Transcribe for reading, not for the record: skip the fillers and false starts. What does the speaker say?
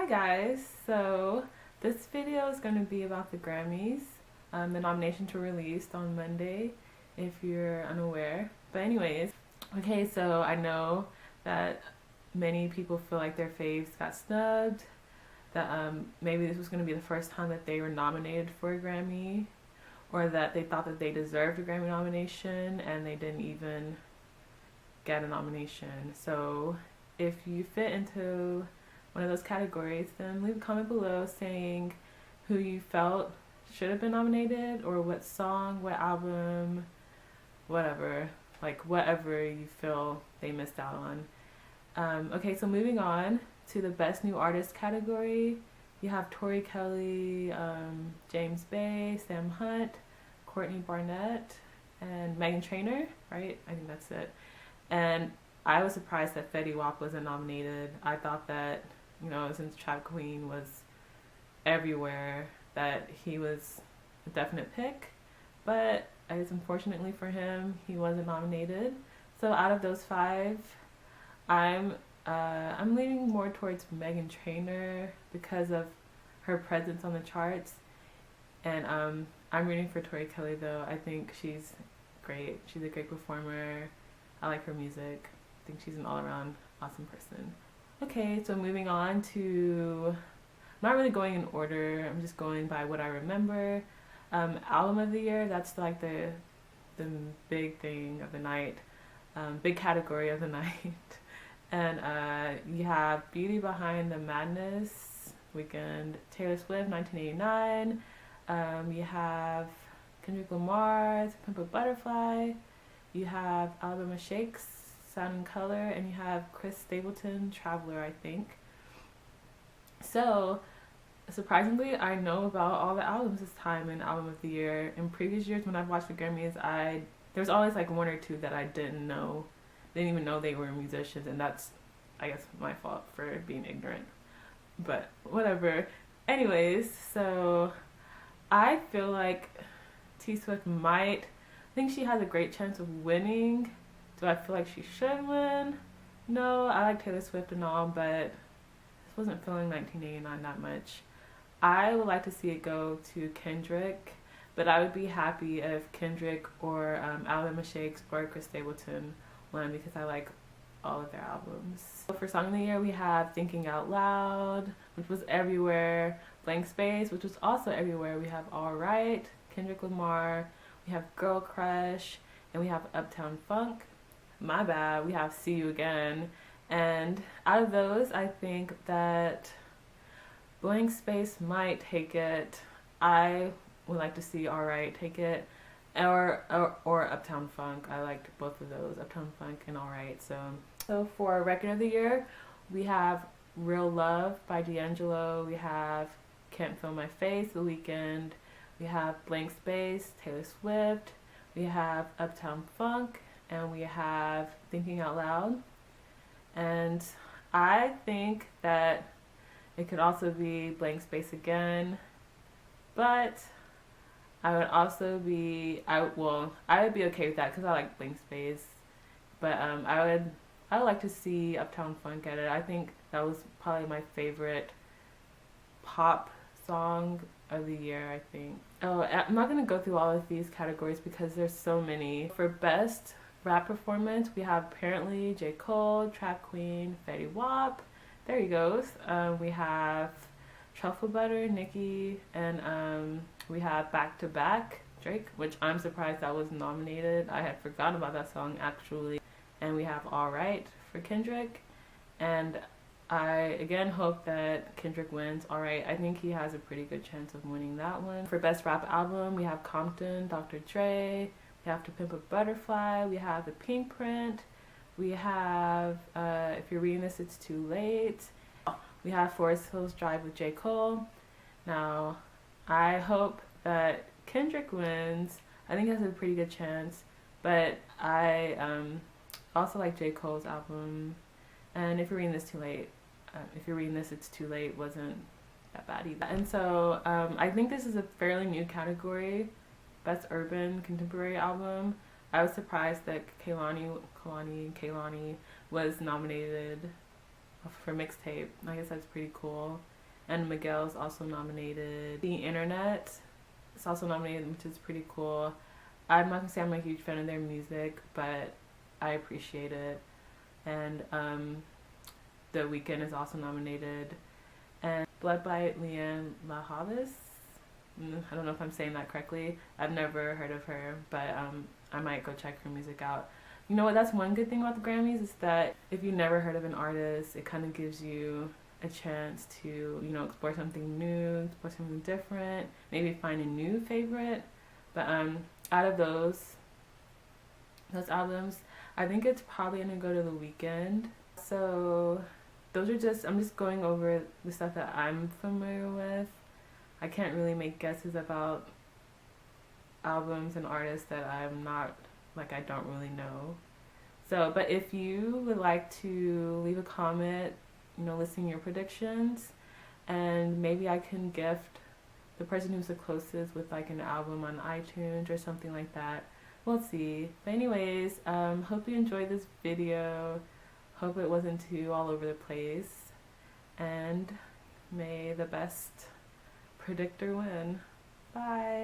Hi guys, so this video is going to be about the Grammys. The nominations were released on Monday, if you're unaware. But anyways, okay, so I know that many people feel like their faves got snubbed, that maybe this was going to be the first time that they were nominated for a Grammy, or that they thought that they deserved a Grammy nomination and they didn't even get a nomination. So if you fit into one of those categories, then leave a comment below saying who you felt should have been nominated, or what song, what album, whatever, like whatever you feel they missed out on. Okay, so moving on to the Best New Artist category, you have Tori Kelly, James Bay, Sam Hunt, Courtney Barnett, and Megan Trainor, right? I think that's it. And I was surprised that Fetty Wap wasn't nominated. I thought that, since Trap Queen was everywhere, that he was a definite pick. But I guess unfortunately for him, he wasn't nominated. So out of those five, I'm leaning more towards Megan Trainor because of her presence on the charts. And I'm rooting for Tori Kelly though. I think she's great. She's a great performer. I like her music. I think she's an all-around awesome person. Okay, so moving on to, I'm not really going in order, I'm just going by what I remember. Album of the year, that's like the big thing of the night, big category of the night. And you have Beauty Behind the Madness, Weekend, Taylor Swift, 1989. You have Kendrick Lamar's Pimp a Butterfly. You have Alabama Shakes, Sound and Color, and you have Chris Stapleton, Traveler, I think. So, surprisingly, I know about all the albums this time in Album of the Year. In previous years, when I've watched the Grammys, there was always like one or two that I didn't even know they were musicians, and that's, I guess, my fault for being ignorant. But whatever. Anyways, so I feel like T Swift I think she has a great chance of winning. Do I feel like she should win? No, I like Taylor Swift and all, but this wasn't feeling 1989 that much. I would like to see it go to Kendrick, but I would be happy if Kendrick or Alabama Shakes or Chris Stapleton won, because I like all of their albums. So for Song of the Year, we have Thinking Out Loud, which was everywhere. Blank Space, which was also everywhere. We have All Right, Kendrick Lamar. We have Girl Crush, and we have Uptown Funk. My bad, we have See You Again. And out of those, I think that Blank Space might take it. I would like to see All Right take it, or Uptown Funk. I liked both of those, Uptown Funk and All Right. So for Record of the Year, we have Real Love by D'Angelo. We have Can't Feel My Face, The Weeknd. We have Blank Space, Taylor Swift. We have Uptown Funk, and we have Thinking Out Loud. And I think that it could also be Blank Space again, but I would also be, I would be okay with that because I like Blank Space. But I would like to see Uptown Funk get it. I think that was probably my favorite pop song of the year, I think. Oh, I'm not going to go through all of these categories because there's so many. For Best Rap Performance, we have apparently J. Cole, Trap Queen, Fetty Wap. There he goes. We have Truffle Butter, Nicki, and we have Back to Back, Drake, which I'm surprised that was nominated. I had forgotten about that song, actually. And we have All Right for Kendrick. And I, again, hope that Kendrick wins All Right. I think he has a pretty good chance of winning that one. For Best Rap Album, we have Compton, Dr. Dre. We have To Pimp a Butterfly. We have The Pink Print. We have If You're Reading This, It's Too Late. We have Forest Hills Drive with J. Cole. Now, I hope that Kendrick wins. I think he has a pretty good chance. But I also like J. Cole's album. And If You're Reading This Too Late, If You're Reading This, It's Too Late wasn't that bad either. And so I think this is a fairly new category, Best Urban Contemporary Album. I was surprised that Kehlani was nominated for mixtape. I guess that's pretty cool. and Miguel's also nominated. The Internet is also nominated, which is pretty cool. I'm not gonna say I'm a huge fan of their music, but I appreciate it. And The Weeknd is also nominated. And Blood by Leanne LaHavis. I don't know if I'm saying that correctly. I've never heard of her, but I might go check her music out. You know what? That's one good thing about the Grammys is that if you never heard of an artist, it kind of gives you a chance to, you know, explore something new, explore something different, maybe find a new favorite. But out of those albums, I think it's probably gonna go to The Weeknd. So those are just, I'm just going over the stuff that I'm familiar with. I can't really make guesses about albums and artists that I'm not, like, I don't really know. So, but if you would like to leave a comment, you know, listing your predictions, and maybe I can gift the person who's the closest with like an album on iTunes or something like that. We'll see. But anyways, hope you enjoyed this video. Hope it wasn't too all over the place. And may the best predictor win. Bye.